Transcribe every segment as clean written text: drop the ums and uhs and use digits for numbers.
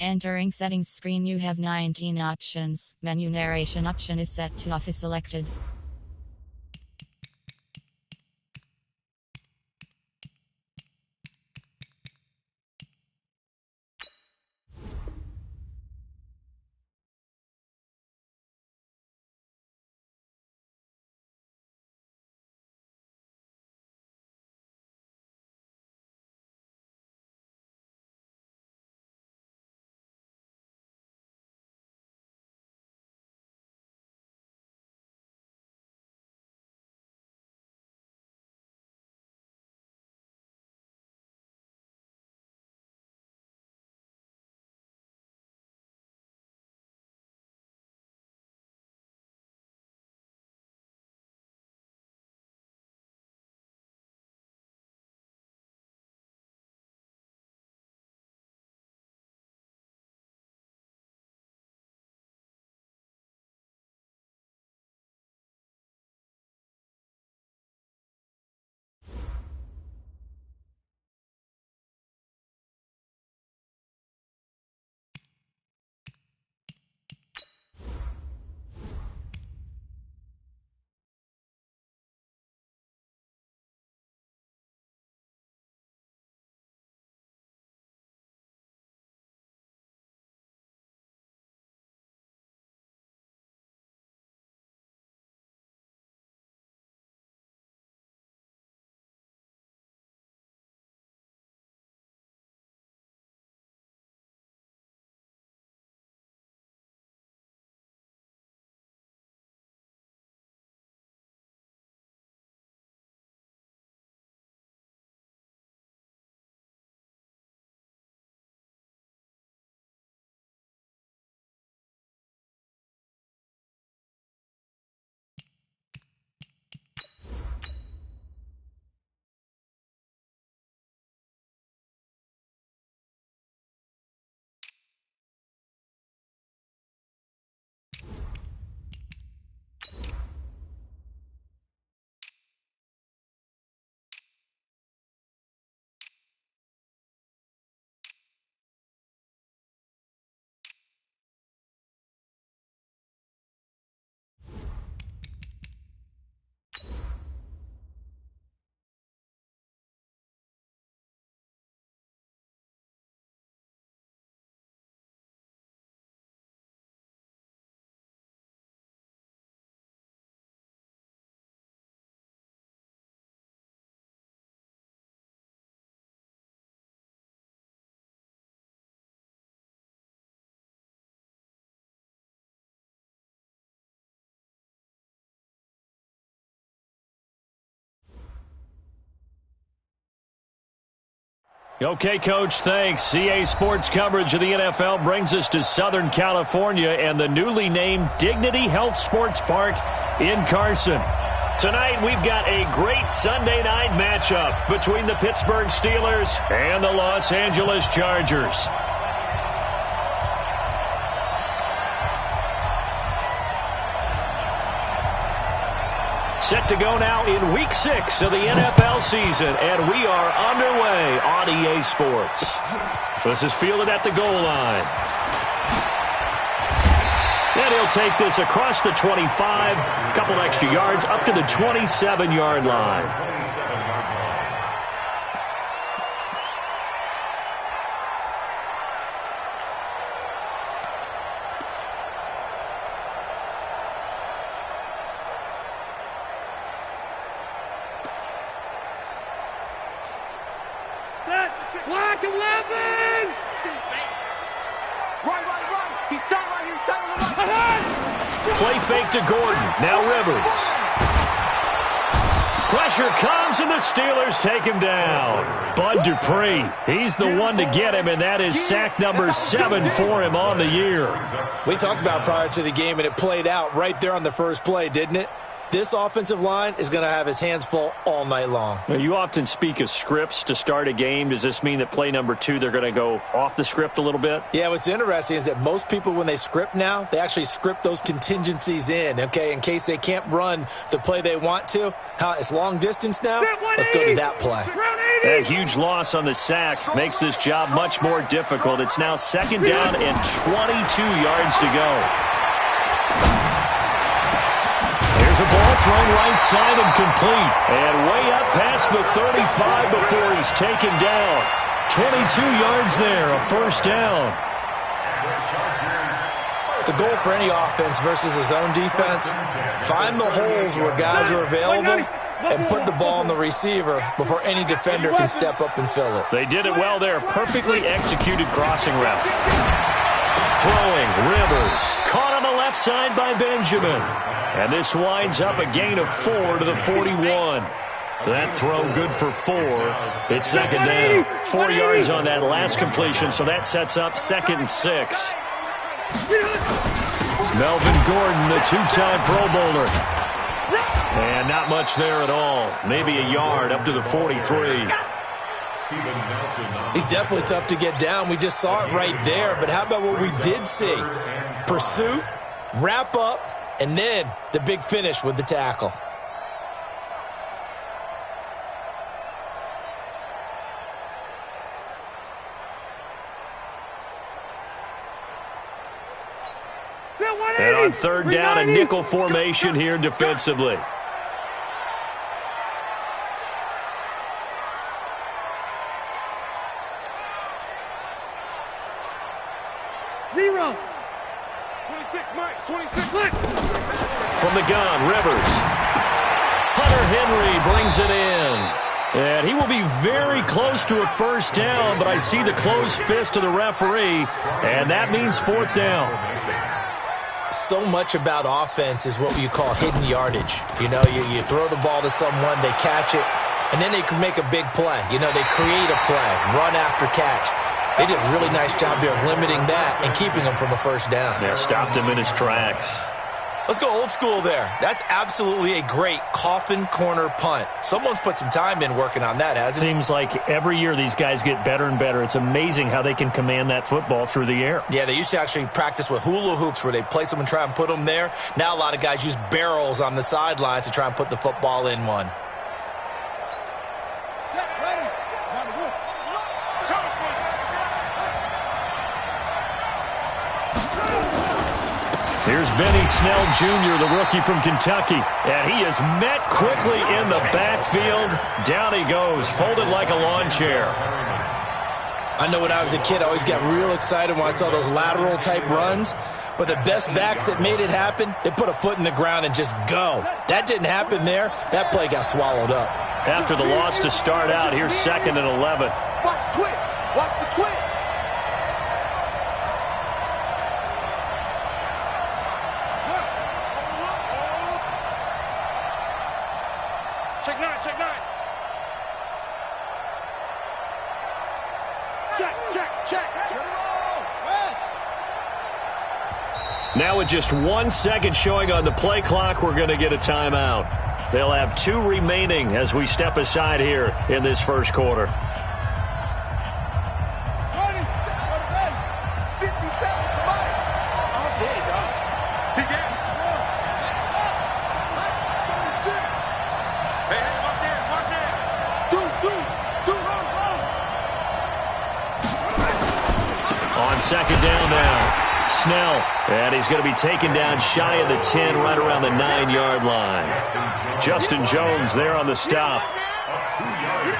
Entering settings screen, you have 19 options. Menu narration option is set to off is selected. Okay, Coach, thanks. CA Sports coverage of the NFL brings us to Southern California and the newly named Dignity Health Sports Park in Carson. Tonight, we've got a great Sunday night matchup between the Pittsburgh Steelers and the Los Angeles Chargers. Set to go now in Week 6 of the NFL season, and we are underway on EA Sports. This is fielded at the goal line. And he'll take this across the 25, a couple extra yards, up to the 27-yard line. Block 11! Right. He's tight right here. He's tight right. Play fake to Gordon. Now Rivers. Pressure comes, and the Steelers take him down. Bud Dupree, he's the one to get him, and that is sack number 7 for him on the year. We talked about it prior to the game, and it played out right there on the first play, didn't it? This offensive line is going to have his hands full all night long. Now, you often speak of scripts to start a game. Does this mean that play number 2, they're going to go off the script a little bit? Yeah, what's interesting is that most people, when they script now, they actually script those contingencies in, okay, in case they can't run the play they want to. It's long distance now. Let's go to that play. That huge loss on the sack makes this job much more difficult. It's now 2nd down and 22 yards to go. Here's a ball thrown right side and complete. And way up past the 35 before he's taken down. 22 yards there, a 1st down. The goal for any offense versus his own defense, find the holes where guys are available and put the ball on the receiver before any defender can step up and fill it. They did it well there. Perfectly executed crossing route. Throwing, Rivers. Caught on the left side by Benjamin. And this winds up a gain of 4 to the 41. That throw good for 4. It's 2nd down. 4 yards on that last completion, so that sets up 2nd and 6. Melvin Gordon, the 2-time Pro Bowler. And not much there at all. Maybe a yard up to the 43. He's definitely tough to get down. We just saw it right there. But how about what we did see? Pursuit, wrap up, and then the big finish with the tackle. And on 3rd down, a nickel formation here defensively. Zero. 26, Mike. 26. From the gun, Rivers. Hunter Henry brings it in. And he will be very close to a 1st down, but I see the closed fist of the referee, and that means 4th down. So much about offense is what you call hidden yardage. You know, you throw the ball to someone, they catch it, and then they can make a big play. You know, they create a play, run after catch. They did a really nice job there of limiting that and keeping him from a 1st down. Yeah, stopped him in his tracks. Let's go old school there. That's absolutely a great coffin corner punt. Someone's put some time in working on that, hasn't he? Seems like every year these guys get better and better. It's amazing how they can command that football through the air. Yeah, they used to actually practice with hula hoops where they place them and try and put them there. Now a lot of guys use barrels on the sidelines to try and put the football in one. Here's Benny Snell Jr., the rookie from Kentucky. And he is met quickly in the backfield. Down he goes, folded like a lawn chair. I know when I was a kid, I always got real excited when I saw those lateral type runs. But the best backs that made it happen, they put a foot in the ground and just go. That didn't happen there. That play got swallowed up. After the loss to start out, here's 2nd and 11. Watch the twitch. Watch the twitch. Check 9, check 9. Check. Now with just 1 second showing on the play clock, we're going to get a timeout. They'll have 2 remaining as we step aside here in this 1st quarter. 57, come on. Oh, there you go. He got it. Hey, watch it. On 2nd down now. Snell, and he's going to be taken down shy of the 10, right around the 9-yard line. Justin Jones there on the stop.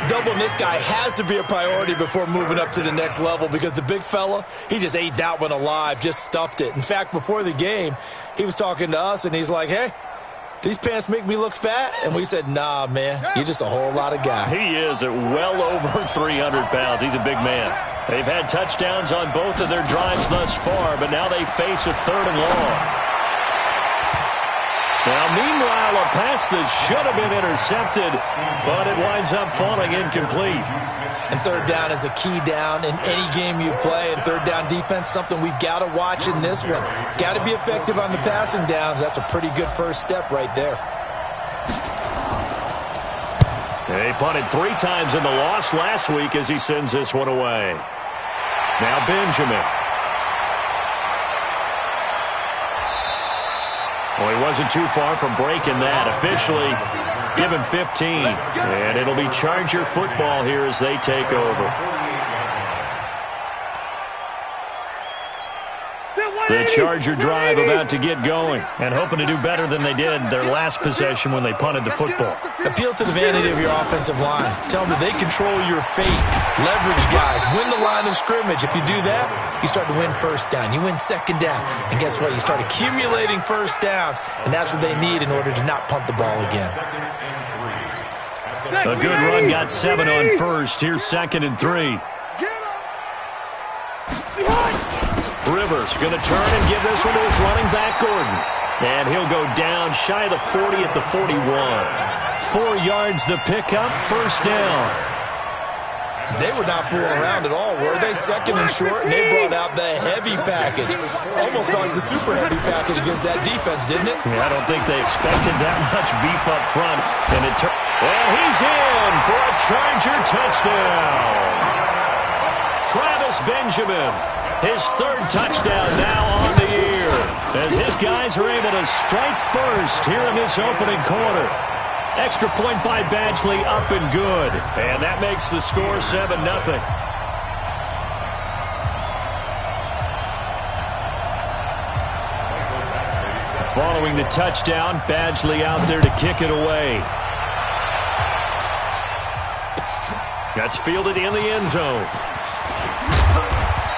Doubling this guy has to be a priority before moving up to the next level because the big fella, he just ate that one alive, just stuffed it. In fact, before the game, he was talking to us, and he's like, hey, these pants make me look fat? And we said, nah, man, you're just a whole lot of guy. He is at well over 300 pounds. He's a big man. They've had touchdowns on both of their drives thus far, but now they face a 3rd and long. Now, meanwhile, a pass that should have been intercepted, but it winds up falling incomplete. And 3rd down is a key down in any game you play. And 3rd down defense, something we've got to watch in this one. Got to be effective on the passing downs. That's a pretty good first step right there. He punted 3 times in the loss last week as he sends this one away. Now Benjamin. Well, he wasn't too far from breaking that. Officially, Give him 15. And it'll be Charger football here as they take over. The Charger drive about to get going and hoping to do better than they did their last possession when they punted the football. Appeal to the vanity of your offensive line. Tell them that they control your fate. Leverage guys. Win the line of scrimmage. If you do that, you start to win first down. You win second down. And guess what? You start accumulating first downs, and that's what they need in order to not punt the ball again. A good run got 7 on first. Here's 2nd and 3. Rivers going to turn and give this one to his running back, Gordon. And he'll go down shy of the 40 at the 41. 4 yards the pickup, first down. They were not fooling around at all, were they? 2nd and short, and they brought out the heavy package. Almost like the super heavy package against that defense, didn't it? Yeah, I don't think they expected that much beef up front. And he's in for a Charger touchdown. Travis Benjamin. His 3rd touchdown now on the year, as his guys are able to strike first here in this opening quarter. Extra point by Badgley, up and good. And that makes the score 7-0. Following the touchdown, Badgley out there to kick it away. That's fielded in the end zone.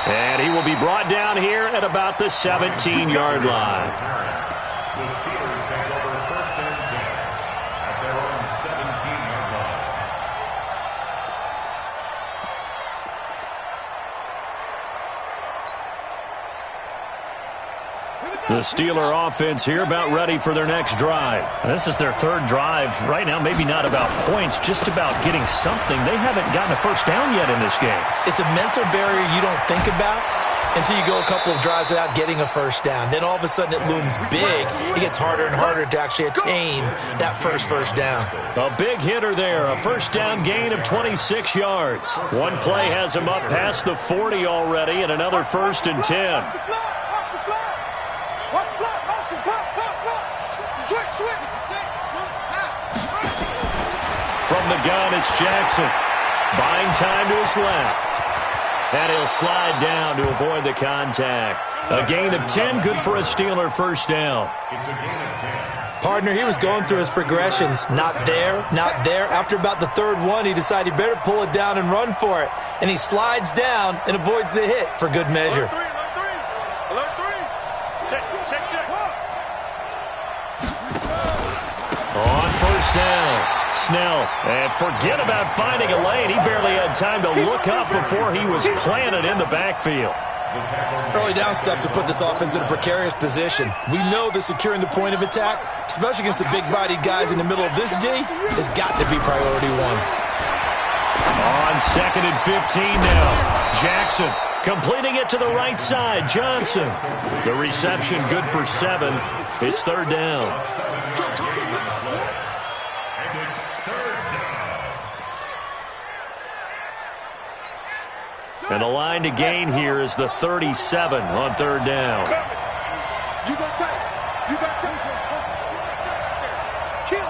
And he will be brought down here at about the 17-yard line. The Steelers take over 1st and 10 at their own 17-yard line. The Steeler offense here about ready for their next drive. This is their 3rd drive. Right now, maybe not about points, just about getting something. They haven't gotten a first down yet in this game. It's a mental barrier you don't think about until you go a couple of drives without getting a first down. Then all of a sudden it looms big. It gets harder and harder to actually attain that first down. A big hitter there. A first down gain of 26 yards. One play has him up past the 40 already, and another 1st and 10. From the gun, it's Jackson. Buying time to his left. And he'll slide down to avoid the contact. A gain of 10, good for a Steeler first down. It's a gain of 10. Partner, he was going through his progressions. Not there, not there. After about the 3rd one, he decided he better pull it down and run for it. And he slides down and avoids the hit for good measure. Alert 3. Check. On first down. Snell, and forget about finding a lane. He barely had time to look up before he was planted in the backfield. Early down stuffs have put this offense in a precarious position. We know that securing the point of attack, especially against the big-bodied guys in the middle of this D, has got to be priority 1. On 2nd and 15 now. Jackson completing it to the right side. Johnson. The reception good for 7. It's 3rd down. And the line to gain here is the 37 on 3rd down. You got time. You got time. Kill.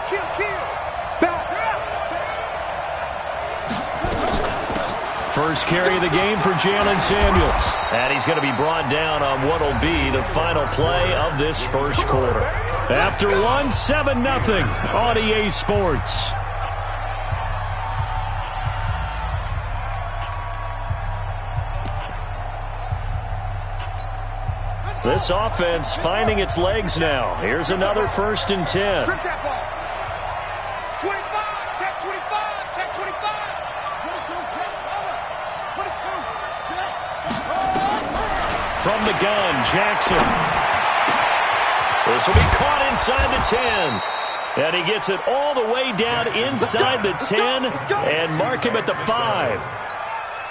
First carry of the game for Jalen Samuels. And he's going to be brought down on what will be the final play of this first quarter. After one, 7-0 on EA Sports. This offense finding its legs now. Here's another 1st and 10. Strip that ball. 25. Check 25. Check 25. 22. From the gun, Jackson. This will be caught inside the 10. And he gets it all the way down inside the 10 and mark him at the 5.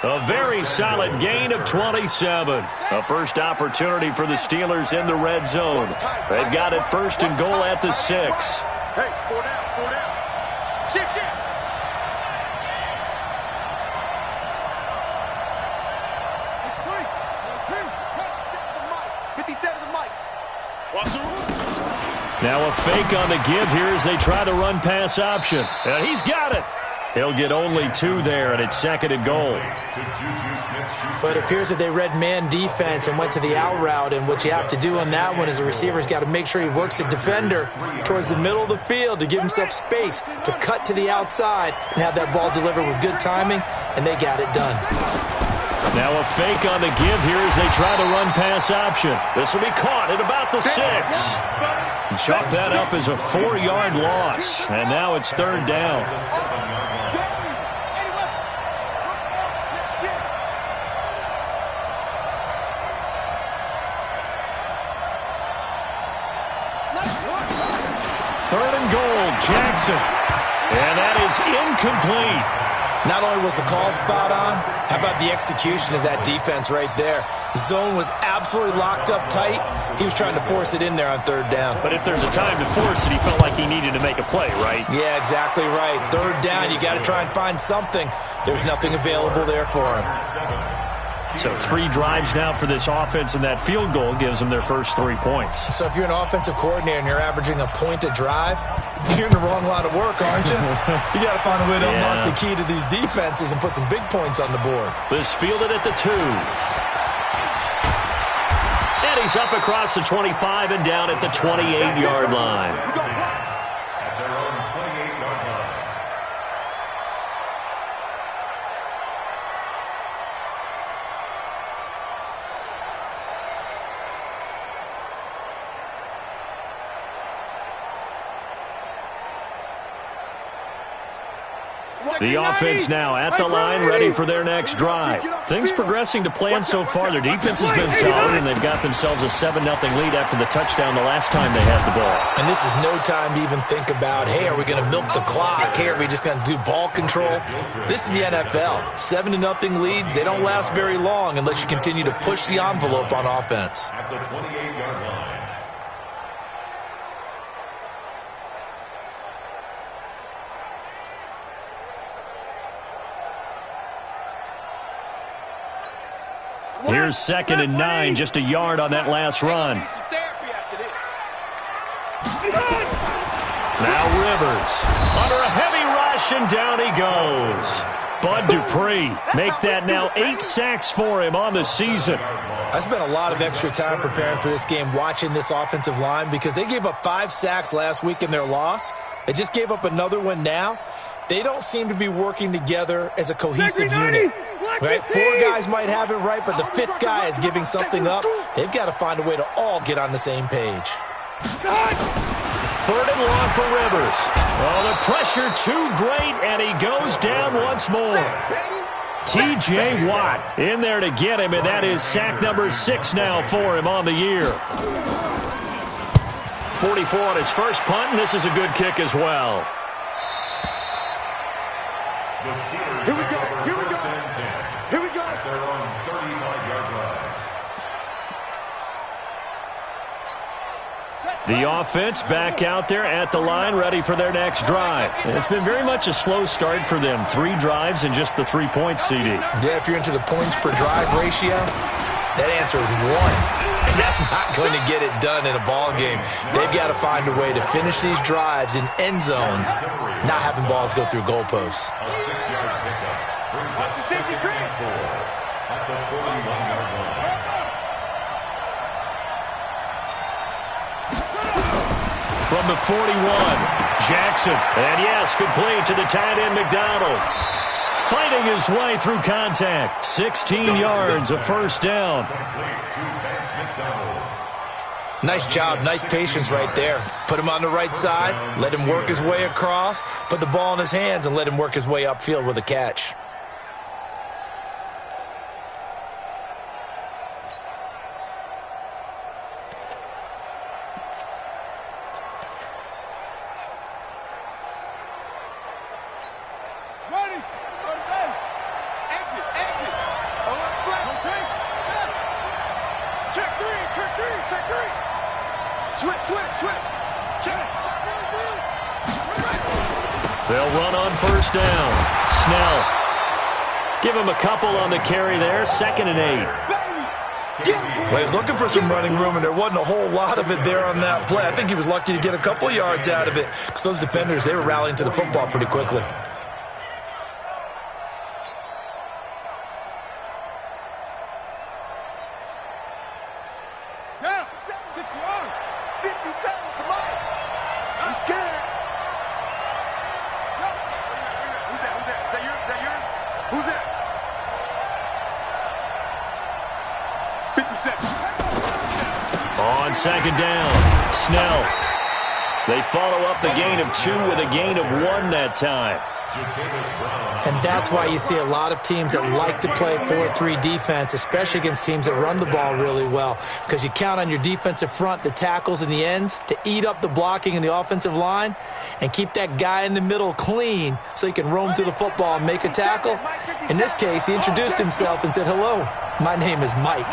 A very solid gain of 27. A first opportunity for the Steelers in the red zone. They've got it 1st and goal at the 6. Hey, 4 down. Shift. 57 the mic. Walk through. Now a fake on the give here as they try to run pass option. And he's got it. He'll get only 2 there, and it's 2nd and goal. But it appears that they read man defense and went to the out route, and what you have to do on that one is the receiver's got to make sure he works the defender towards the middle of the field to give himself space to cut to the outside and have that ball delivered with good timing, and they got it done. Now a fake on the give here as they try to run pass option. This will be caught at about the 6. Chalk that up as a 4-yard loss, and now it's 3rd down. Third and goal, Jackson. And that is incomplete. Not only was the call spot on, how about the execution of that defense right there? The zone was absolutely locked up tight. He was trying to force it in there on 3rd down. But if there's a time to force it, he felt like he needed to make a play, right? Yeah, exactly right. 3rd down, you got to try and find something. There's nothing available there for him. So 3 drives now for this offense, and that field goal gives them their first 3 points. So if you're an offensive coordinator and you're averaging a point a drive, you're in the wrong line of work, aren't you? You got to find a way to unlock the key to these defenses and put some big points on the board. This fielded at the 2. And he's up across the 25 and down at the 28-yard line. At their own 28-yard line. The offense now at the line, ready for their next drive. Things progressing to plan so far. Their defense has been solid, and they've got themselves a 7-0 lead after the touchdown the last time they had the ball. And this is no time to even think about, hey, are we going to milk the clock? Hey, are we just going to do ball control? This is the NFL. 7-0 leads, they don't last very long unless you continue to push the envelope on offense. At the 28-yard line. Here's 2nd and 9, just a yard on that last run. Now Rivers under a heavy rush, and down he goes. Bud Dupree make that now 8 sacks for him on the season. I spent a lot of extra time preparing for this game watching this offensive line because they gave up 5 sacks last week in their loss. They just gave up another one now. They don't seem to be working together as a cohesive unit. Right? 4 guys might have it right, but the 5th guy is giving something up. They've got to find a way to all get on the same page. 3rd and long for Rivers. Oh, the pressure too great, and he goes down once more. T.J. Watt in there to get him, and that is sack number 6 now for him on the year. 44 on his first punt, and this is a good kick as well. The Steelers Here we go. take over Here we go. 1st and 10. Here we go. At their own 35-yard line. The offense back out there at the line, ready for their next drive. And it's been very much a slow start for them. 3 drives and just the 3 points, CD. Yeah, if you're into the points per drive ratio, that answer is 1. And that's not going to get it done in a ball game. They've got to find a way to finish these drives in end zones, not having balls go through goalposts. A 6-yard pickup brings up 2nd and 4 at the 41-yard line. From the 41, Jackson. And yes, complete to the tight end, McDonald. Fighting his way through contact. 16 yards, a 1st down. Nice job, nice patience right there. Put him on the right side, let him work his way across, put the ball in his hands, and let him work his way upfield with a catch. They'll run on 1st down. Snell. Give him a couple on the carry there. 2nd and 8. Well, he was looking for some running room, and there wasn't a whole lot of it there on that play. I think he was lucky to get a couple of yards out of it because those defenders, they were rallying to the football pretty quickly. On second down, Snell. They follow up the gain of 2 with a gain of 1 that time. And that's why you see a lot of teams that like to play 4-3 defense, especially against teams that run the ball really well, because you count on your defensive front, the tackles and the ends, to eat up the blocking in the offensive line and keep that guy in the middle clean so he can roam to the football and make a tackle. In this case, he introduced himself and said, "Hello, my name is Mike."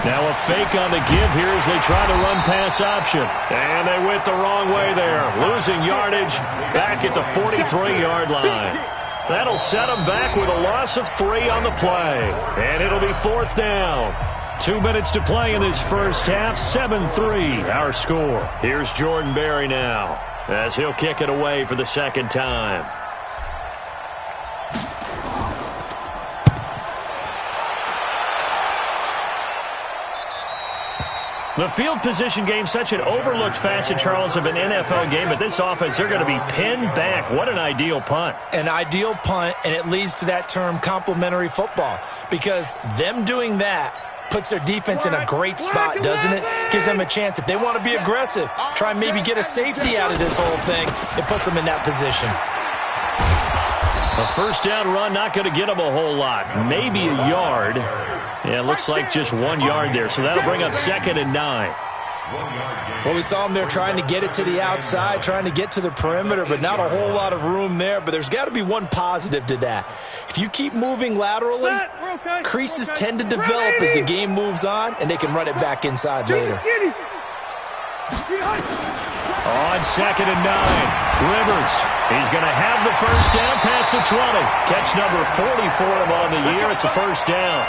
Now a fake on the give here as they try to run pass option. And they went the wrong way there. Losing yardage back at the 43-yard line. That'll set them back with a loss of 3 on the play. And it'll be 4th down. 2 minutes to play in this first half. 7-3 our score. Here's Jordan Berry now as he'll kick it away for the second time. The field position game, such an overlooked facet, Charles, of an NFL game, but this offense, they're going to be pinned back. What an ideal punt. An ideal punt, and it leads to that term complementary football, because them doing that puts their defense in a great spot, doesn't it? Gives them a chance. If they want to be aggressive, try and maybe get a safety out of this whole thing, it puts them in that position. A first down run, not going to get them a whole lot. Maybe a yard. Yeah, it looks like just 1 yard there, so that'll bring up 2nd and 9. Well, we saw them there trying to get it to the outside, trying to get to the perimeter, but not a whole lot of room there. But there's got to be one positive to that. If you keep moving laterally, creases tend to develop as the game moves on, and they can run it back inside later. On 2nd and 9, Rivers. He's going to have the first down past the 20. Catch number 40 for him on the year. It's a first down.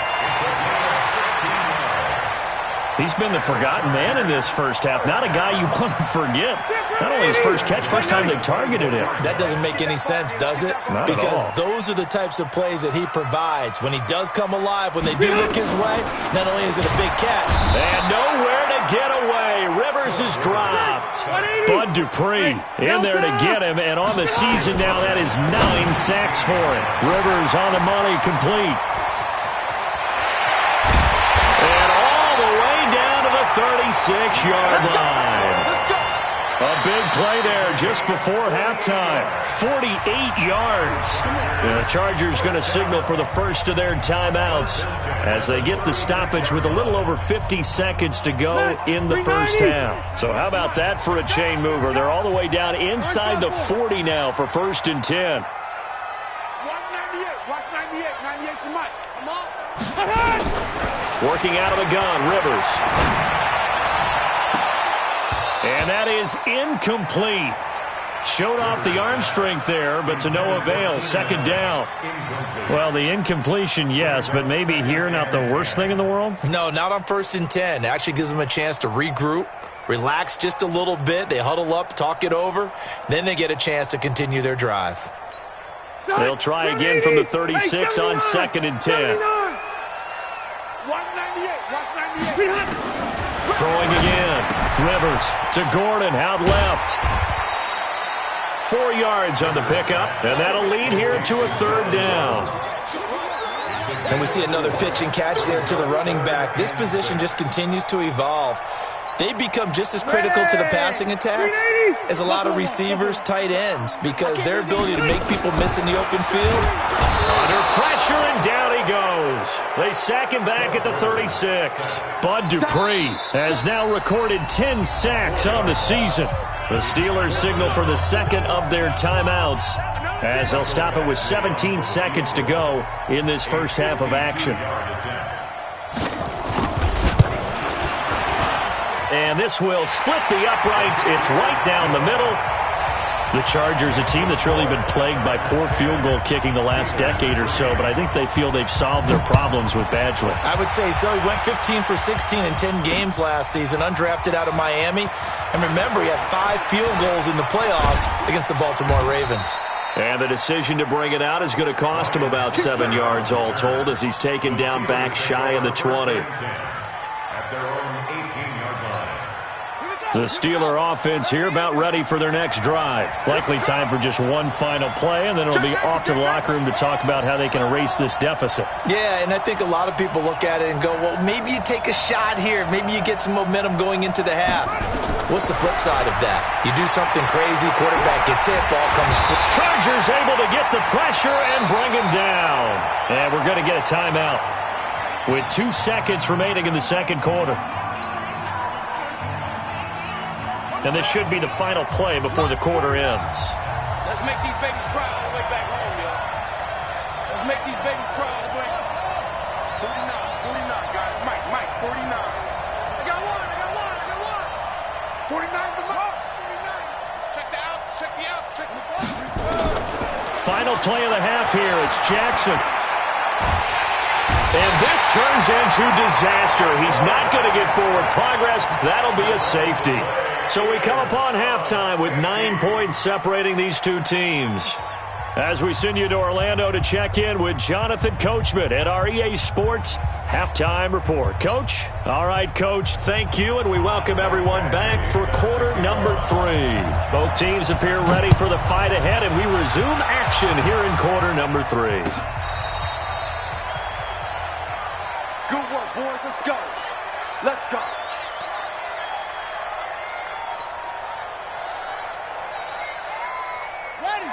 He's been the forgotten man in this first half. Not a guy you want to forget. Not only his first catch, first time they've targeted him. That doesn't make any sense, does it? Not because at all. Those are the types of plays that he provides. When he does come alive, when they do look his way, not only is it a big catch. And nowhere to get away. Rivers is dropped. Bud Dupree in there to get him. And on the season now, that is 9 sacks for him. Rivers on the money, complete. 36-yard line. A big play there just before halftime. 48 yards. And the Chargers going to signal for the first of their timeouts as they get the stoppage with a little over 50 seconds to go in the first half. So how about that for a chain mover? They're all the way down inside the 40 now for 1st and 10. Watch 98. 98 to Mike. Come on. Working out of the gun, Rivers. And that is incomplete. Showed off the arm strength there, but to no avail. 2nd down. Well, the incompletion, yes, but maybe here not the worst thing in the world? No, not on 1st and 10. It actually gives them a chance to regroup, relax just a little bit. They huddle up, talk it over. Then they get a chance to continue their drive. They'll try again from the 36 on 2nd and 10. Watch 98. Throwing again. Rivers to Gordon out left. 4 yards on the pickup, and that'll lead here to a 3rd down. And we see another pitch and catch there to the running back. This position just continues to evolve. They become just as critical to the passing attack as a lot of receivers, tight ends, because their ability to make people miss in the open field. Under pressure, and down he goes. They sack him back at the 36. Bud Dupree has now recorded 10 sacks on the season. The Steelers signal for the 2nd of their timeouts as they'll stop it with 17 seconds to go in this first half of action. And this will split the uprights. It's right down the middle. The Chargers, a team that's really been plagued by poor field goal kicking the last decade or so, but I think they feel they've solved their problems with Badgley. I would say so. He went 15 for 16 in 10 games last season, undrafted out of Miami. And remember, he had 5 field goals in the playoffs against the Baltimore Ravens. And the decision to bring it out is going to cost him about 7 yards all told as he's taken down back shy of the 20. At their own 18-yard line. The Steeler offense here about ready for their next drive. Likely time for just one final play, and then it'll be off to the locker room to talk about how they can erase this deficit. Yeah, and I think a lot of people look at it and go, well, maybe you take a shot here. Maybe you get some momentum going into the half. What's the flip side of that? You do something crazy, quarterback gets hit, ball comes through. Chargers able to get the pressure and bring him down. And we're going to get a timeout with 2 seconds remaining in the second quarter. And this should be the final play before the quarter ends. Let's make these babies cry all the way back home, yo. Let's make these babies cry all the way. 49, guys. Mike, 49. I got one. 49's the mark. 49. Check the outs, check the outs, check the ball. Final play of the half here. It's Jackson. And this turns into disaster. He's not going to get forward progress. That'll be a safety. So we come upon halftime with 9 points separating these two teams. As we send you to Orlando to check in with Jonathan Coachman at our EA Sports Halftime Report. Coach? All right, Coach, thank you, and we welcome everyone back for quarter number 3. Both teams appear ready for the fight ahead, and we resume action here in quarter number 3. Good work, boys. Let's go. Let's go.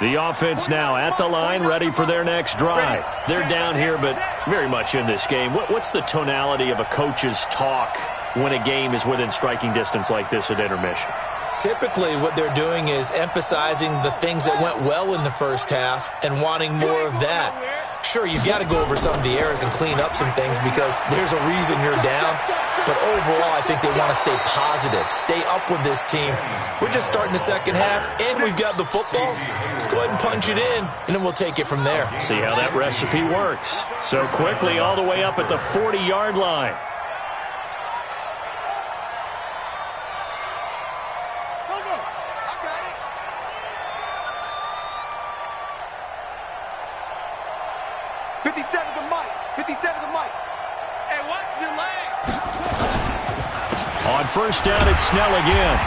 The offense now at the line, ready for their next drive. They're down here, but very much in this game. What's the tonality of a coach's talk when a game is within striking distance like this at intermission? Typically, what they're doing is emphasizing the things that went well in the first half and wanting more of that. Sure, you've got to go over some of the errors and clean up some things because there's a reason you're down. But overall, I think they want to stay positive, stay up with this team. We're just starting the second half, and we've got the football. Let's go ahead and punch it in, and then we'll take it from there. See how that recipe works. So quickly all the way up at the 40-yard line. On first down, it's Snell again.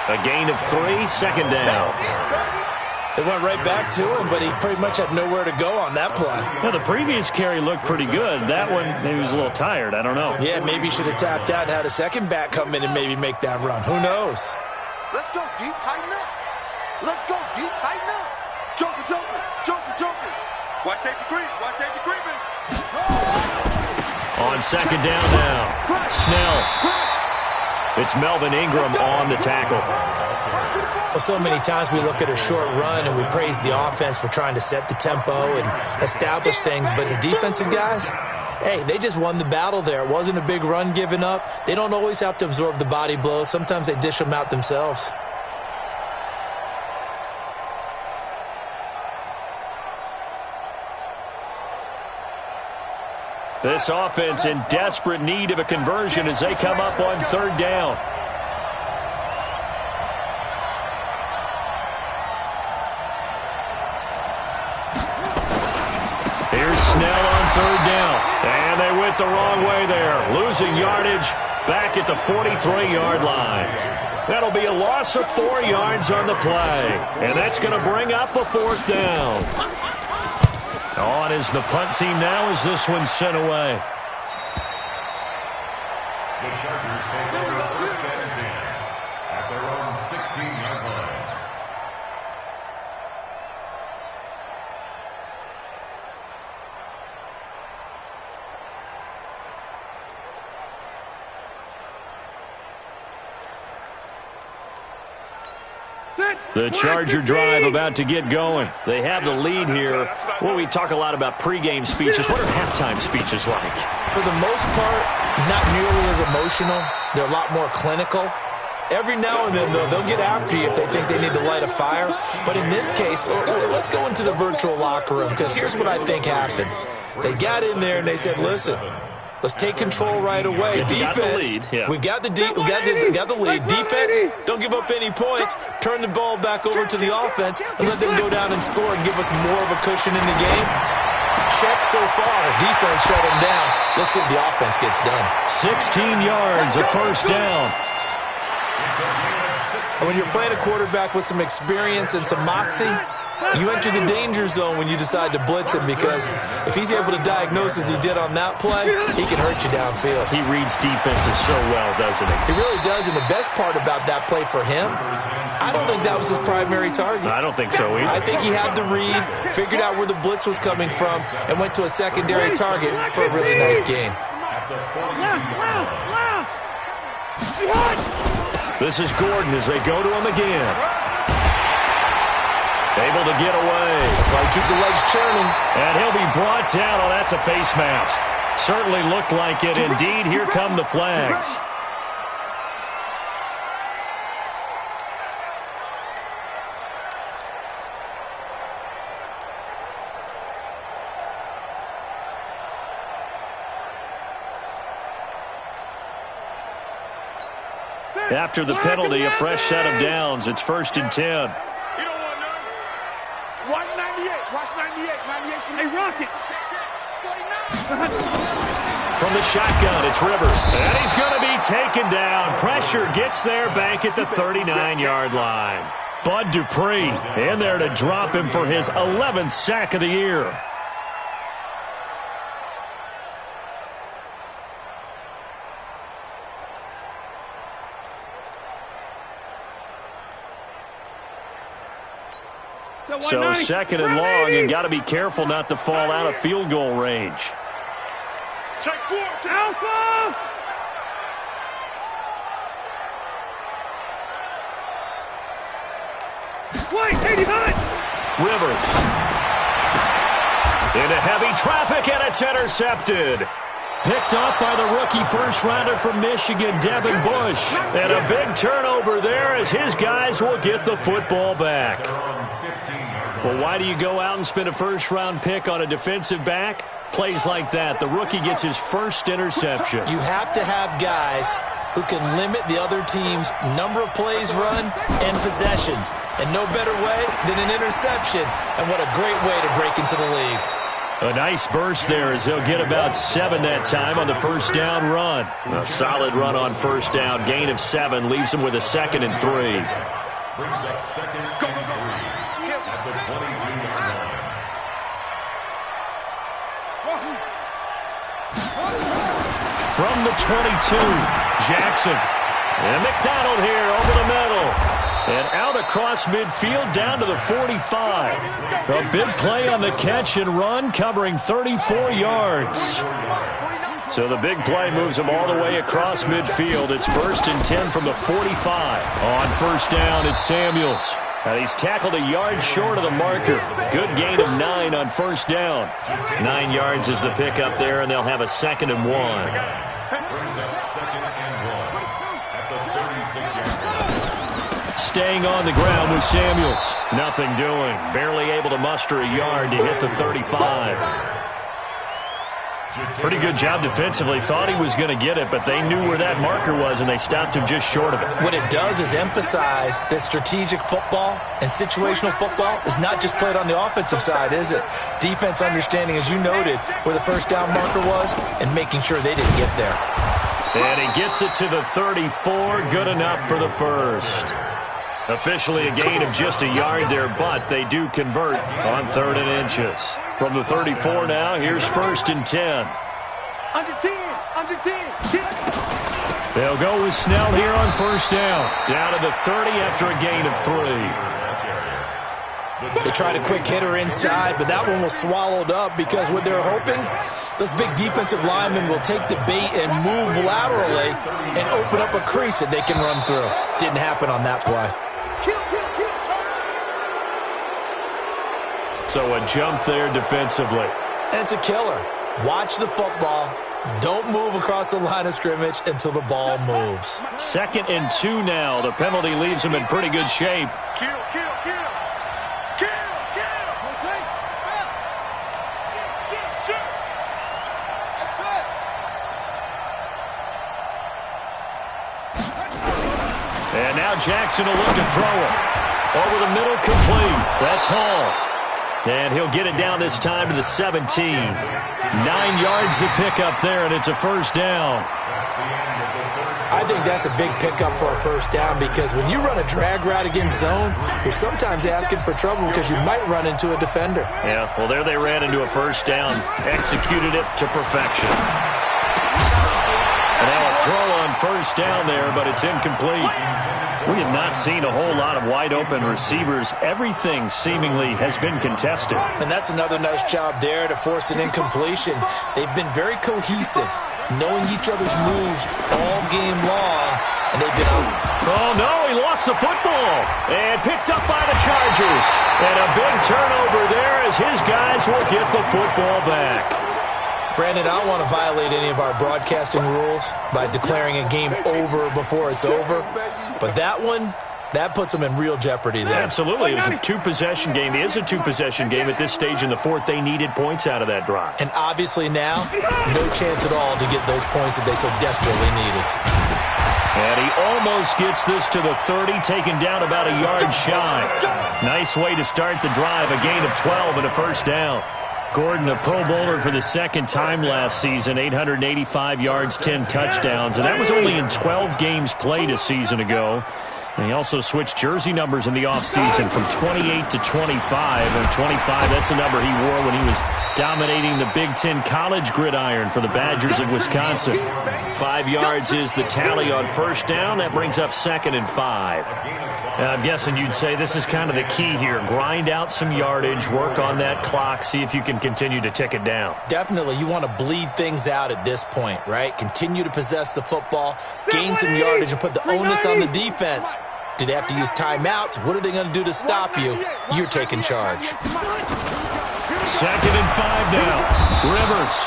A gain of 3, second down. They went right back to him, but he pretty much had nowhere to go on that play. Now, the previous carry looked pretty good. That one, he was a little tired. I don't know. Yeah, maybe he should have tapped out and had a second back come in and maybe make that run. Who knows? Let's go, D. Tighten up. Let's go, D. Tighten up. Joker. Watch safety creeping. On second down now, Snell. It's Melvin Ingram on the tackle. Well, so many times we look at a short run and we praise the offense for trying to set the tempo and establish things, but the defensive guys, hey, they just won the battle there. It wasn't a big run given up. They don't always have to absorb the body blows. Sometimes they dish them out themselves. This offense in desperate need of a conversion as they come up on third down. Here's Snell on third down. And they went the wrong way there. Losing yardage back at the 43-yard line. That'll be a loss of 4 yards on the play. And that's going to bring up a fourth down. On is the punt team now as this one's sent away. The Chargers take over first and 10 at their own 16-yard line. The Charger drive about to get going. They have the lead here. Well, we talk a lot about pregame speeches. What are halftime speeches like? For the most part, not nearly as emotional. They're a lot more clinical. Every now and then, though, they'll get after you if they think they need to light a fire. But in this case, let's go into the virtual locker room, because here's what I think happened. They got in there and they said, listen, let's take control right away. Defense, we've got the lead. Defense, don't give up any points. Turn the ball back over to the offense and let them go down and score and give us more of a cushion in the game. Check so far. Defense shut them down. Let's see if the offense gets done. 16 yards, a first down. And when you're playing a quarterback with some experience and some moxie, you enter the danger zone when you decide to blitz him, because if he's able to diagnose as he did on that play, he can hurt you downfield. He reads defenses so well, doesn't he? He really does, and the best part about that play for him, I don't think that was his primary target. I don't think so either. I think he had the read, figured out where the blitz was coming from, and went to a secondary target for a really nice gain. This is Gordon as they go to him again. Able to get away. That's why you keep the legs churning. And he'll be brought down. Oh, that's a face mask. Certainly looked like it. Indeed, here come the flags. After the penalty, a fresh set of downs. It's 1st and 10. You don't want none. Watch 98. Watch 98. 98. Hey, Rocket. From the shotgun, it's Rivers. And he's going to be taken down. Pressure gets there back at the 39-yard line. Bud Dupree in there to drop him for his 11th sack of the year. So 2nd and long, and got to be careful not to fall out of field goal range. Check 4. Alpha! Wait, 89! Rivers. Into heavy traffic, and it's intercepted. Picked off by the rookie first-rounder from Michigan, Devin Bush. And a big turnover there as his guys will get the football back. Well, why do you go out and spend a first-round pick on a defensive back? Plays like that. The rookie gets his first interception. You have to have guys who can limit the other team's number of plays run and possessions. And no better way than an interception. And what a great way to break into the league. A nice burst there as they'll get about 7 that time on the first down run. A solid run on first down. Gain of 7 leaves them with a 2nd and 3. Brings up 2nd and 3 at the 22-yard line. From the 22, Jackson. And McDonald here over the middle. And out across midfield down to the 45. A big play on the catch and run, covering 34 yards. So the big play moves him all the way across midfield. It's 1st and 10 from the 45. On first down, it's Samuels. And he's tackled a yard short of the marker. Good gain of 9 on first down. 9 yards is the pickup there, and they'll have a 2nd and 1. Brings up 2nd and 1 at the 36-yard line. Staying on the ground with Samuels. Nothing doing. Barely able to muster a yard to hit the 35. Pretty good job defensively. Thought he was going to get it, but they knew where that marker was, and they stopped him just short of it. What it does is emphasize that strategic football and situational football is not just played on the offensive side, is it? Defense understanding, as you noted, where the first down marker was and making sure they didn't get there. And he gets it to the 34. Good enough for the first. Officially a gain of just a yard there, but they do convert on 3rd and inches. From the 34 now, here's 1st and 10. Under 10. Under 10. They'll go with Snell here on first down. Down to the 30 after a gain of 3. They tried a quick hitter inside, but that one was swallowed up because what they're hoping, those big defensive linemen will take the bait and move laterally and open up a crease that they can run through. Didn't happen on that play. So a jump there defensively. And it's a killer. Watch the football, Don't move across the line of scrimmage until the ball moves. 2nd and 2 now. The penalty leaves him in pretty good shape. Kill, kill, kill. Kill, kill. That's it. And now Jackson will look to throw it. Over the middle, complete. That's Hall. And he'll get it down this time to the 17. 9 yards to pick up there, and it's a first down. I think that's a big pickup for a first down because when you run a drag route against zone, you're sometimes asking for trouble because you might run into a defender. Yeah, well, there they ran into a first down. Executed it to perfection. And now a throw on first down there, but it's incomplete. We have not seen a whole lot of wide-open receivers. Everything seemingly has been contested. And that's another nice job there to force an incompletion. They've been very cohesive, knowing each other's moves all game long, and they've been out. Oh, no, he lost the football and picked up by the Chargers. And a big turnover there as his guys will get the football back. Brandon, I don't want to violate any of our broadcasting rules by declaring a game over before it's over, but that one, that puts them in real jeopardy there. Absolutely. It was a two-possession game. It is a two-possession game at this stage in the fourth. They needed points out of that drive. And obviously now, no chance at all to get those points that they so desperately needed. And he almost gets this to the 30, taken down about a yard shy. Nice way to start the drive, a gain of 12 and a first down. Gordon, a Pro Bowler for the second time last season, 885 yards, 10 touchdowns, and that was only in 12 games played a season ago. And he also switched jersey numbers in the offseason from 28 to 25. And 25, that's the number he wore when he was dominating the Big Ten college gridiron for the Badgers of Wisconsin. 5 yards is the tally on first down. That brings up 2nd and 5. I'm guessing you'd say this is kind of the key here. Grind out some yardage, work on that clock, see if you can continue to tick it down. Definitely. You want to bleed things out at this point, right? Continue to possess the football, gain some yardage, and put the onus on the defense. Do they have to use timeouts? What are they going to do to stop you? You're taking charge. 2nd and 5 now. Rivers.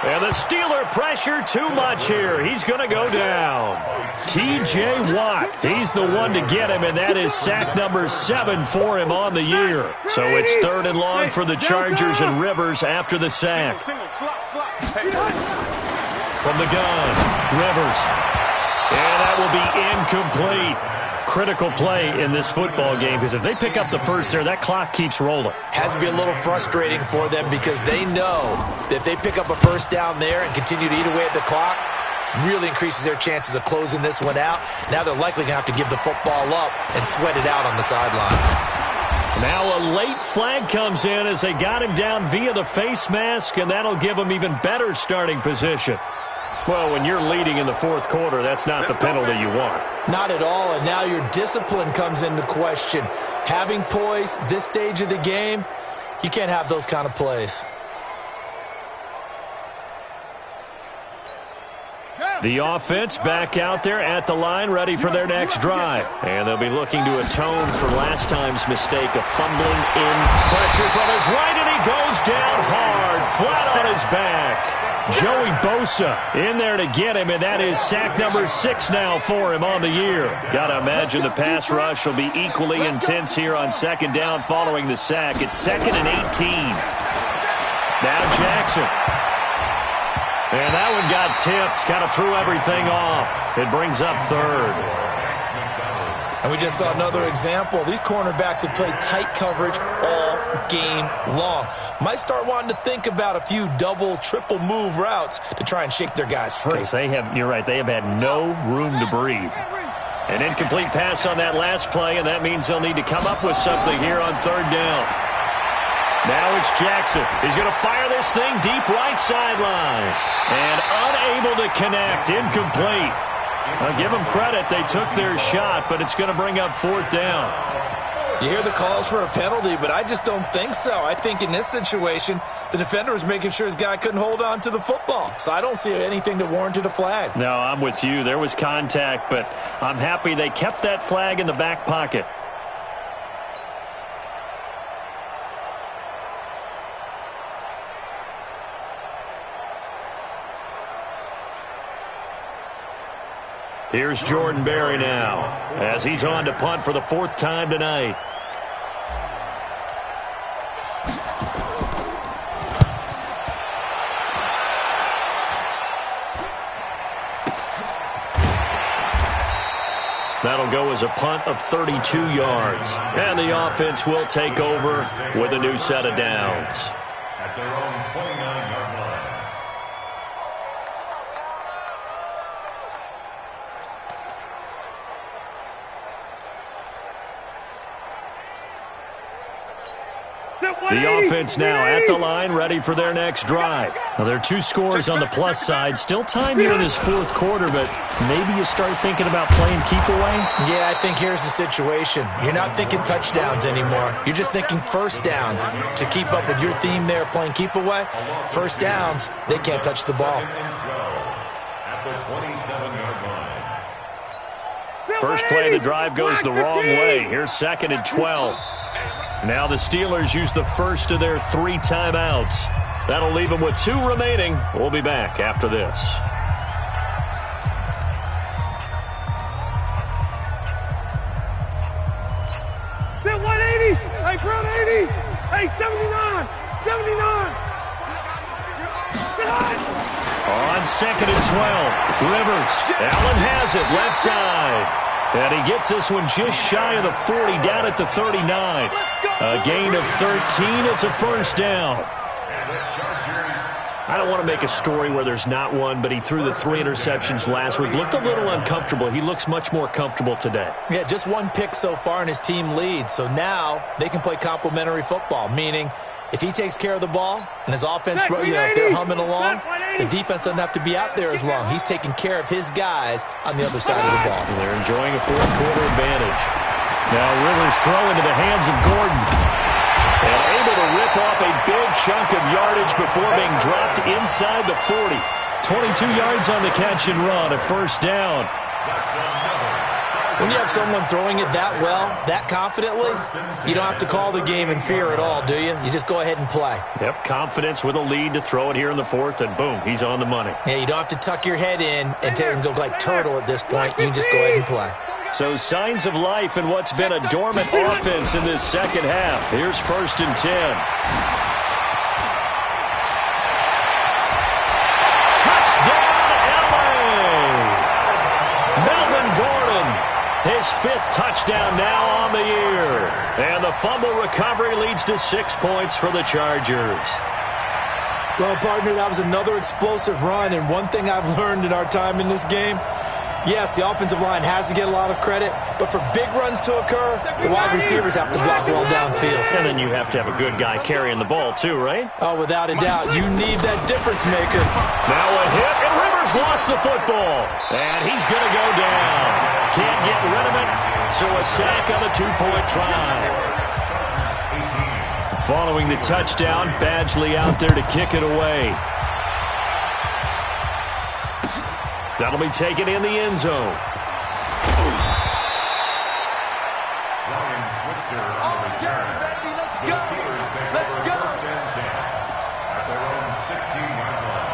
And the Steeler pressure too much here. He's going to go down. T.J. Watt. He's the one to get him, and that is sack number 7 for him on the year. So it's 3rd and long for the Chargers and Rivers after the sack. From the gun, Rivers. And that will be incomplete. Critical play in this football game because if they pick up the first there, that clock keeps rolling. Has to be a little frustrating for them because they know that if they pick up a first down there and continue to eat away at the clock, really increases their chances of closing this one out. Now they're likely going to have to give the football up and sweat it out on the sideline. Now a late flag comes in as they got him down via the face mask, and that'll give him even better starting position. Well, when you're leading in the fourth quarter, that's not the penalty you want. Not at all, and now your discipline comes into question. Having poise this stage of the game, you can't have those kind of plays. The offense back out there at the line, ready for their next drive. And they'll be looking to atone for last time's mistake of fumbling in. Pressure from his right, and he goes down hard, flat on his back. Joey Bosa in there to get him, and that is sack number 6 now for him on the year. Got to imagine the pass rush will be equally intense here on 2nd down following the sack. It's 2nd and 18. Now Jackson. And that one got tipped, kind of threw everything off. It brings up 3rd. And we just saw another example. These cornerbacks have played tight coverage all game long. Might start wanting to think about a few double, triple move routes to try and shake their guys free. They have, you're right, they have had no room to breathe. An incomplete pass on that last play, and that means they'll need to come up with something here on 3rd down. Now it's Jackson. He's going to fire this thing deep right sideline. And unable to connect, incomplete. I'll give them credit. They took their shot, but it's going to bring up 4th down. You hear the calls for a penalty, but I just don't think so. I think in this situation, the defender was making sure his guy couldn't hold on to the football. So I don't see anything that warranted a flag. No, I'm with you. There was contact, but I'm happy they kept that flag in the back pocket. Here's Jordan Berry now as he's on to punt for the 4th time tonight. That'll go as a punt of 32 yards. And the offense will take over with a new set of downs. At their own 29-yard line. The offense now at the line, ready for their next drive. Now, there are 2 scores on the plus side. Still time here in this 4th quarter, but maybe you start thinking about playing keep away? Yeah, I think here's the situation. You're not thinking touchdowns anymore. You're just thinking first downs. To keep up with your theme there, playing keep away, first downs, they can't touch the ball. At the 27-yard line. First play of the drive goes the wrong way. Here's 2nd and 12. Now the Steelers use the first of their 3 timeouts. That'll leave them with 2 remaining. We'll be back after this. Set 180. Hey, front 80. Hey, 79. 79. On 2nd and 12. Rivers. Allen has it. Left side. And he gets this one just shy of the 40, down at the 39. A gain of 13. It's a first down. I don't want to make a story where there's not one, but he threw the 3 interceptions last week. Looked a little uncomfortable. He looks much more comfortable today. Yeah, just 1 pick so far and his team leads. So now they can play complementary football, meaning if he takes care of the ball and his offense, if they're humming along, the defense doesn't have to be out there as long. He's taking care of his guys on the other side of the ball. They're enjoying a 4th quarter advantage. Now Rivers throw into the hands of Gordon. And able to rip off a big chunk of yardage before being dropped inside the 40. 22 yards on the catch and run, a first down. When you have someone throwing it that well, that confidently, you don't have to call the game in fear at all, do you? You just go ahead and play. Yep, confidence with a lead to throw it here in the 4th, and boom, he's on the money. Yeah, you don't have to tuck your head in and go like turtle at this point. You can just go ahead and play. So signs of life in what's been a dormant offense in this second half. Here's 1st and 10. His 5th touchdown now on the year. And the fumble recovery leads to 6 points for the Chargers. Well, partner, that was another explosive run. And one thing I've learned in our time in this game, yes, the offensive line has to get a lot of credit, but for big runs to occur, the wide receivers have to block well downfield. And then you have to have a good guy carrying the ball too, right? Oh, without a doubt. You need that difference maker. Now a hit, and Rivers lost the football. And he's going to go down. Can't get rid of it, so a sack on the 2-point try. Following the touchdown, Badgley out there to kick it away. That'll be taken in the end zone. Ryan Switzer on the return. The Steelers take over 1st and 10 at their own 16-yard line.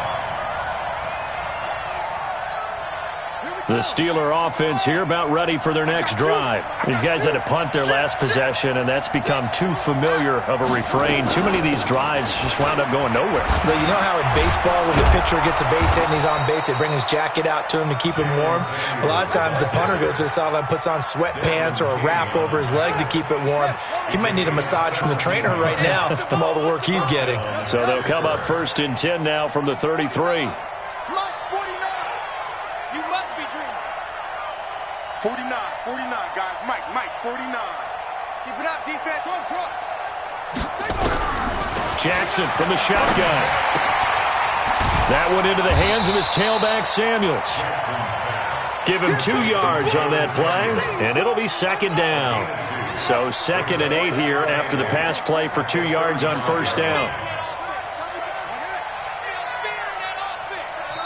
The Steeler offense here about ready for their next drive. These guys had to punt their last possession, and that's become too familiar of a refrain. Too many of these drives just wound up going nowhere. But you know how in baseball when the pitcher gets a base hit and he's on base, they bring his jacket out to him to keep him warm? A lot of times the punter goes to the sideline, puts on sweatpants or a wrap over his leg to keep it warm. He might need a massage from the trainer right now from all the work he's getting. So they'll come up 1st and 10 now from the 33. 49, guys. Mike, 49. Keep it up, defense. Front. Jackson from the shotgun. That one into the hands of his tailback, Samuels. Give him 2 yards on that play, and it'll be 2nd down. So 2nd and 8 here after the pass play for 2 yards on 1st down.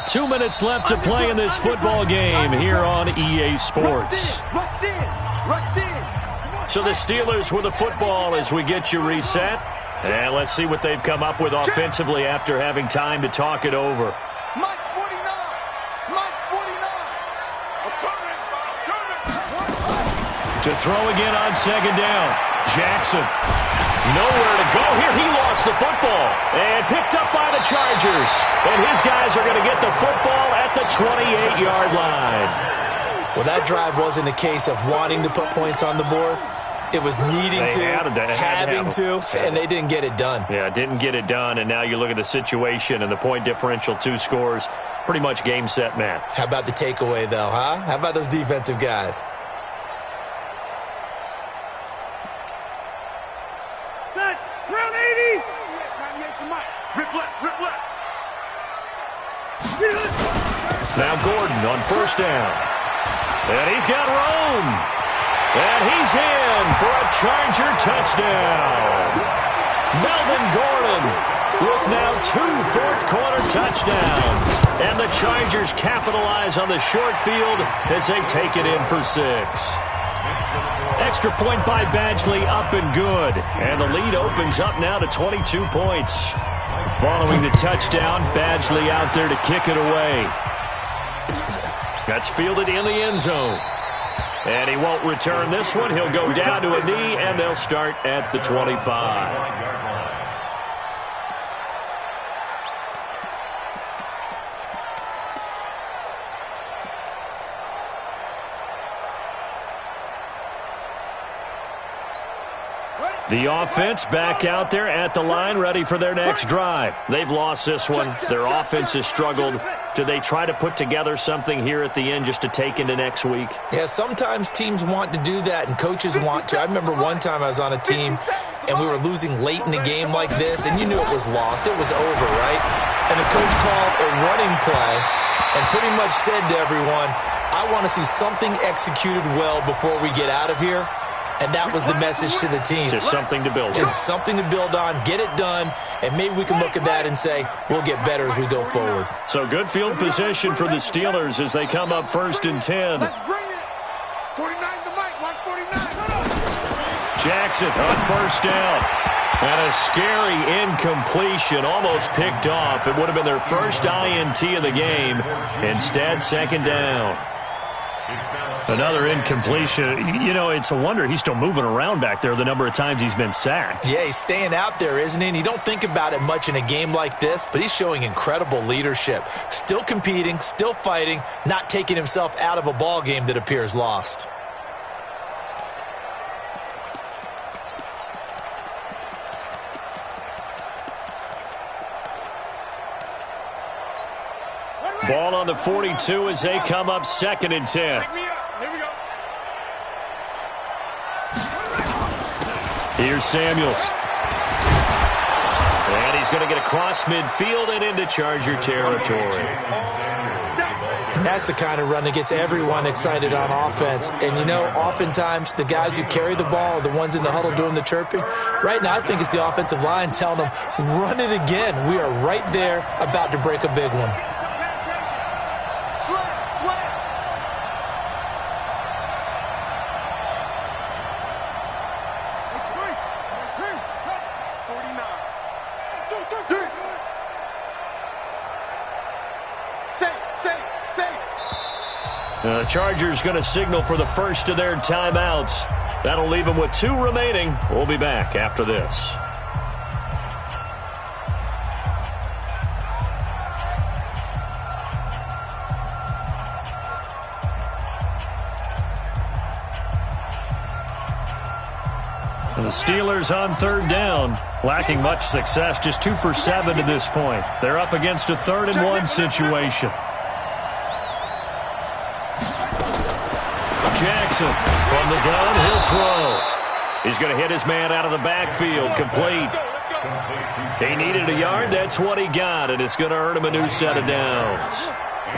2 minutes left to play in this football game here on EA Sports. So the Steelers with the football as we get you reset. And let's see what they've come up with offensively after having time to talk it over. Mike 49. To throw again on second down. Jackson. Nowhere to go here. He lost the football. And picked up by the Chargers. And his guys are going to get the football at the 28-yard line. Well, that drive wasn't a case of wanting to put points on the board. It was needing having to, and they didn't get it done. Yeah, didn't get it done, and now you look at the situation and the point differential, 2 scores, pretty much game, set, match. How about the takeaway, though, huh? How about those defensive guys? Round 80. Rip left. Now Gordon on first down. And he's got Rome. And he's in for a Charger touchdown. Melvin Gordon with now 2 fourth-quarter touchdowns. And the Chargers capitalize on the short field as they take it in for 6. Extra point by Badgley, up and good. And the lead opens up now to 22 points. Following the touchdown, Badgley out there to kick it away. That's fielded in the end zone. And he won't return this one. He'll go down to a knee, and they'll start at the 25. The offense back out there at the line, ready for their next drive. They've lost this one. Their offense has struggled. Do they try to put together something here at the end just to take into next week? Yeah, sometimes teams want to do that, and coaches want to. I remember one time I was on a team, and we were losing late in a game like this, and you knew it was lost. It was over, right? And the coach called a running play and pretty much said to everyone, I want to see something executed well before we get out of here. And that was the message to the team. Just something to build on. Just something to build on, get it done, and maybe we can look at that and say, we'll get better as we go forward. So good field position for the Steelers as they come up 1st and 10. Let's bring it. 49's the mic. Watch 49. Jackson on first down. And a scary incompletion, almost picked off. It would have been their first INT of the game. Instead, second down. Another incompletion. You know, it's a wonder he's still moving around back there the number of times he's been sacked. Yeah, he's staying out there, isn't he? And you don't think about it much in a game like this, but he's showing incredible leadership. Still competing, still fighting, not taking himself out of a ball game that appears lost. Ball on the 42 as they come up 2nd and 10. Here we go. Here's Samuels. And he's going to get across midfield and into Charger territory. And that's the kind of run that gets everyone excited on offense. And, you know, oftentimes the guys who carry the ball are the ones in the huddle doing the chirping. Right now, I think it's the offensive line telling them, run it again. We are right there about to break a big one. The Chargers going to signal for the first of their timeouts. That'll leave them with 2 remaining. We'll be back after this. The Steelers on 3rd down, lacking much success, just 2 for 7 to this point. They're up against a 3rd and 1 situation. Jackson from the gun, he'll throw. He's going to hit his man out of the backfield, complete. He needed a yard, that's what he got, and it's going to earn him a new set of downs.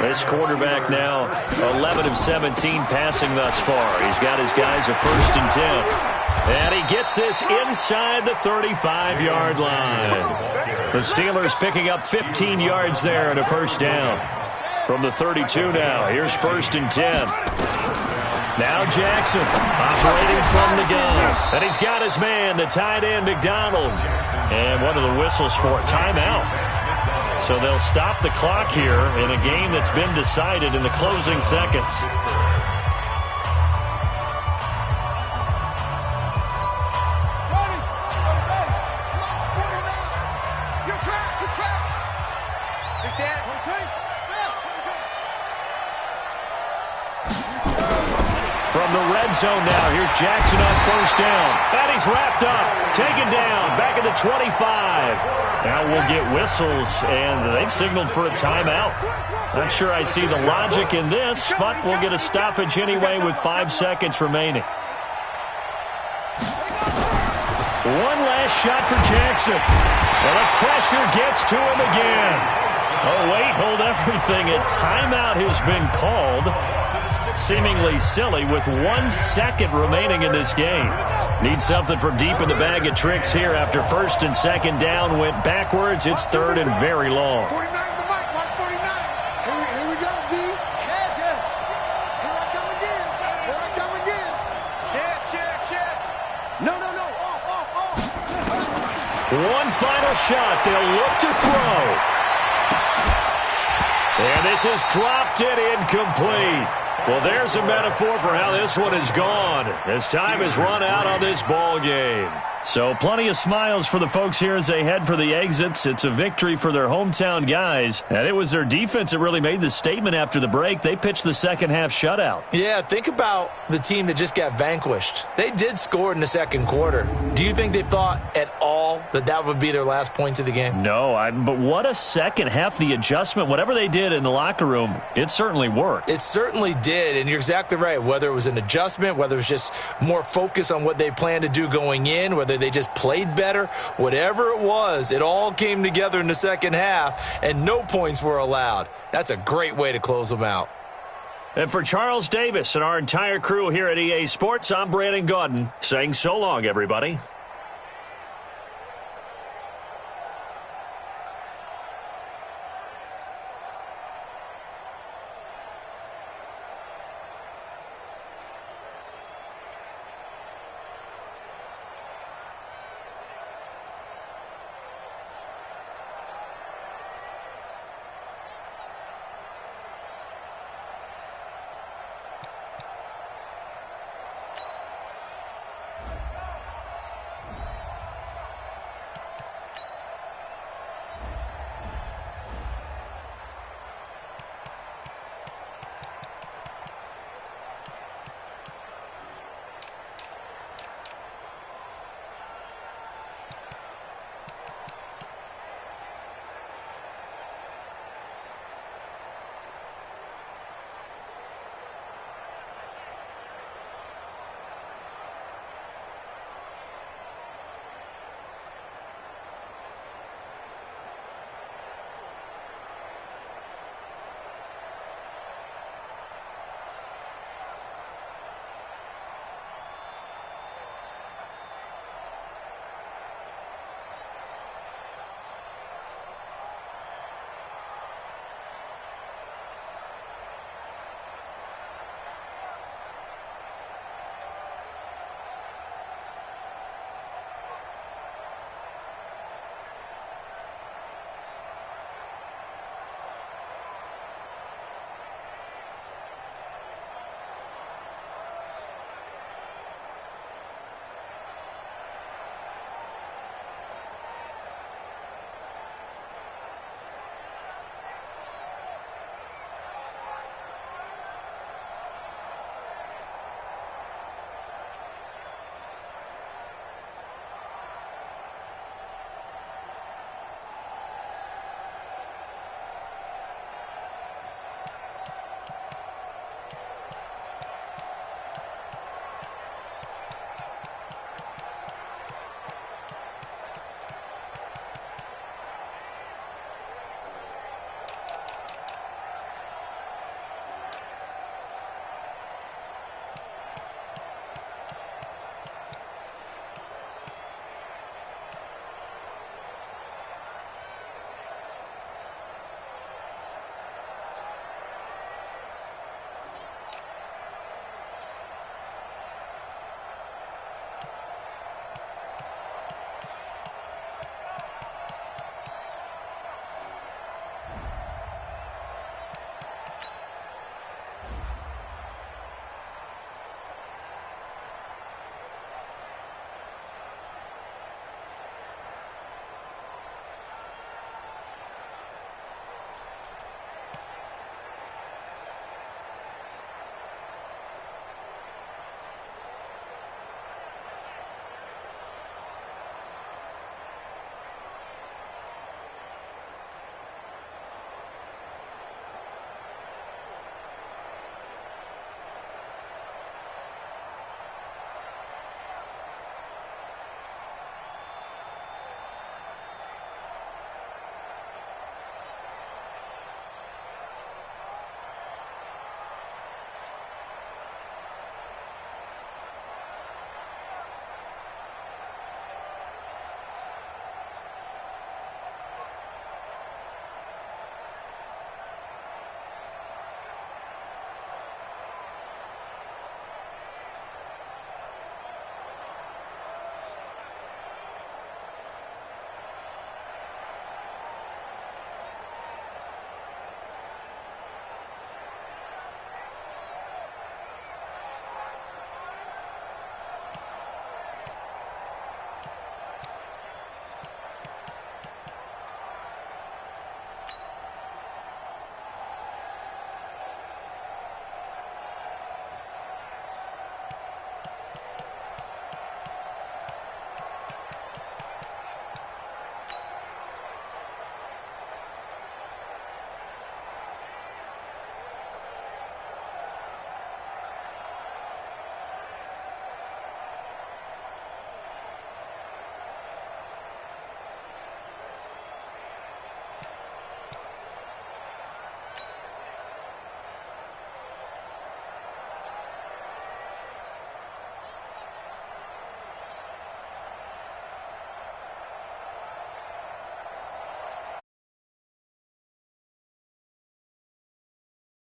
This quarterback now 11 of 17 passing thus far. He's got his guys a 1st and 10. And he gets this inside the 35-yard line. The Steelers picking up 15 yards there and a 1st down. From the 32 now, here's 1st and 10. Now Jackson operating from the gun. And he's got his man, the tight end, McDonald. And one of the whistles for a timeout. So they'll stop the clock here in a game that's been decided in the closing seconds. red zone now. Here's Jackson on first down. And he's wrapped up. Taken down. Back at the 25. Now we'll get whistles, and they've signaled for a timeout. Not sure I see the logic in this, but we'll get a stoppage anyway with 5 seconds remaining. One last shot for Jackson. And the pressure gets to him again. Oh, wait, hold everything. A timeout has been called. Seemingly silly with 1 second remaining in this game. Need something from deep in the bag of tricks here after first and second down went backwards. It's third and very long. 49 the mic, watch 49. Here we go, D. Here I come again. Here I come again. Check. No. Off. One final shot. They'll look to throw. And this is dropped it incomplete. Well, there's a metaphor for how this one has gone. As time has run out on this ball game. So plenty of smiles for the folks here as they head for the exits. It's a victory for their hometown guys. And it was their defense that really made the statement after the break. They pitched the second half shutout. Yeah, think about the team that just got vanquished. They did score in the second quarter. Do you think they thought at all that would be their last points of the game? No, but what a second half. The adjustment, whatever they did in the locker room, it certainly worked. It certainly did, and you're exactly right. Whether it was an adjustment, whether it was just more focus on what they planned to do going in, whether they just played better, whatever it was, it all came together in the second half, and no points were allowed. That's a great way to close them out. And for Charles Davis and our entire crew here at EA Sports, I'm Brandon Gaudin saying so long, everybody.